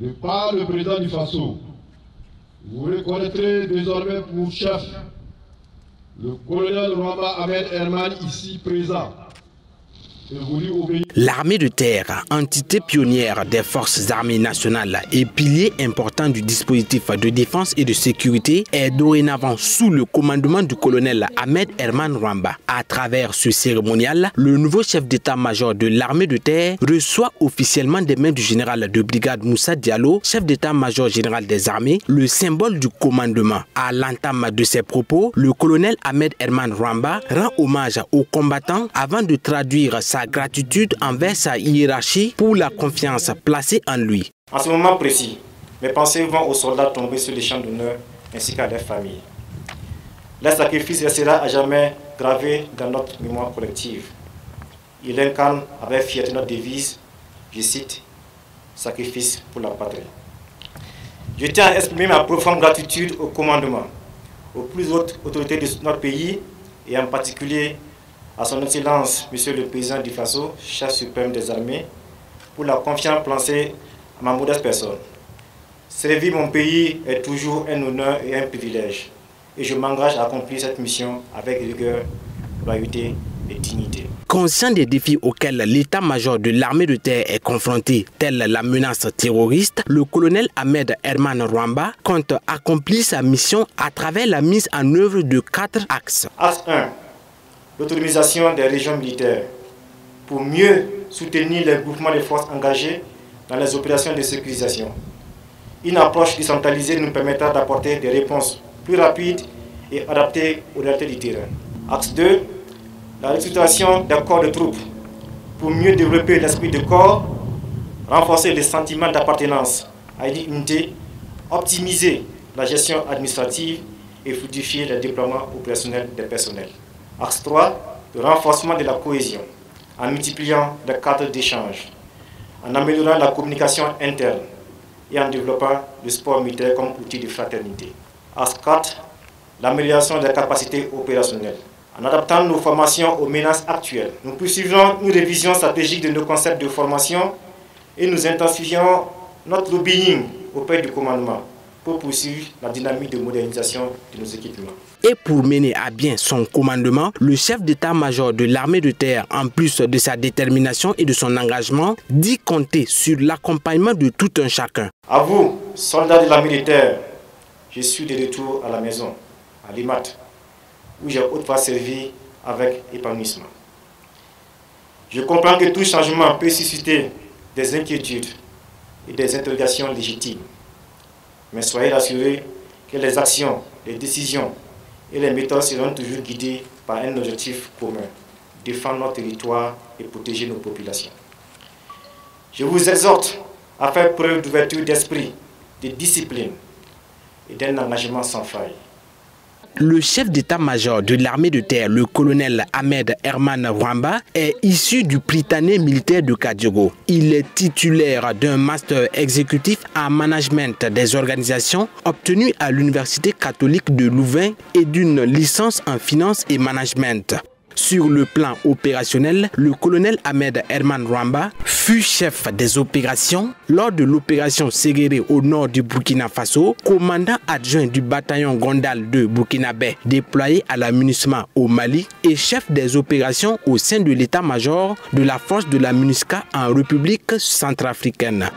De par le président du Faso, vous reconnaîtrez désormais pour chef le colonel Rwamba Ahmed Herman ici présent. L'armée de terre, entité pionnière des forces armées nationales et pilier important du dispositif de défense et de sécurité, est dorénavant sous le commandement du colonel Ahmed Herman Rwamba. À travers ce cérémonial, le nouveau chef d'état-major de l'armée de terre reçoit officiellement des mains du général de brigade Moussa Diallo, chef d'état-major général des armées, le symbole du commandement. À l'entame de ses propos, le colonel Ahmed Herman Rwamba rend hommage aux combattants avant de traduire sa gratitude envers sa hiérarchie pour la confiance placée en lui. En ce moment précis, mes pensées vont aux soldats tombés sur les champs d'honneur ainsi qu'à leurs familles. Leur sacrifice restera à jamais gravé dans notre mémoire collective. Il incarne avec fierté notre devise, je cite, « Sacrifice pour la patrie ». Je tiens à exprimer ma profonde gratitude au commandement, aux plus hautes autorités de notre pays et en particulier à son Excellence, Monsieur le Président du Faso, chef suprême des armées, pour la confiance placée à ma modeste personne. Servir mon pays est toujours un honneur et un privilège, et je m'engage à accomplir cette mission avec rigueur, loyauté et dignité. Conscient des défis auxquels l'état-major de l'armée de terre est confronté, telle la menace terroriste, le colonel Ahmed Herman Rwamba compte accomplir sa mission à travers la mise en œuvre de 4 axes. Axe 1. L'autonomisation des régions militaires pour mieux soutenir les groupements de forces engagés dans les opérations de sécurisation. Une approche décentralisée nous permettra d'apporter des réponses plus rapides et adaptées aux réalités du terrain. Axe 2. La restructuration des corps de troupes pour mieux développer l'esprit de corps, renforcer les sentiments d'appartenance à une unité, optimiser la gestion administrative et fluidifier le déploiement opérationnel des personnels. Axe 3, le renforcement de la cohésion, en multipliant les cadres d'échange, en améliorant la communication interne et en développant le sport militaire comme outil de fraternité. Axe 4, l'amélioration des capacités opérationnelles. En adaptant nos formations aux menaces actuelles, nous poursuivrons une révision stratégique de nos concepts de formation et nous intensifions notre lobbying auprès du commandement pour poursuivre la dynamique de modernisation de nos équipements. Et pour mener à bien son commandement, le chef d'état-major de l'armée de terre, en plus de sa détermination et de son engagement, dit compter sur l'accompagnement de tout un chacun. À vous, soldats de l'armée de terre, je suis de retour à la maison, à Limat, où j'ai autrefois servi avec épanouissement. Je comprends que tout changement peut susciter des inquiétudes et des interrogations légitimes. Mais soyez rassurés que les actions, les décisions et les méthodes seront toujours guidées par un objectif commun, défendre notre territoire et protéger nos populations. Je vous exhorte à faire preuve d'ouverture d'esprit, de discipline et d'un engagement sans faille. Le chef d'état-major de l'armée de terre, le colonel Ahmed Herman Rwamba, est issu du Prytanée militaire de Kadiogo. Il est titulaire d'un master exécutif en management des organisations obtenu à l'Université catholique de Louvain et d'une licence en finance et management. Sur le plan opérationnel, le colonel Ahmed Herman Rwamba fut chef des opérations lors de l'opération Ségéré au nord du Burkina Faso, commandant adjoint du bataillon Gondal de Burkinabé déployé à la MINUSMA au Mali et chef des opérations au sein de l'état-major de la force de la MINUSCA en République centrafricaine.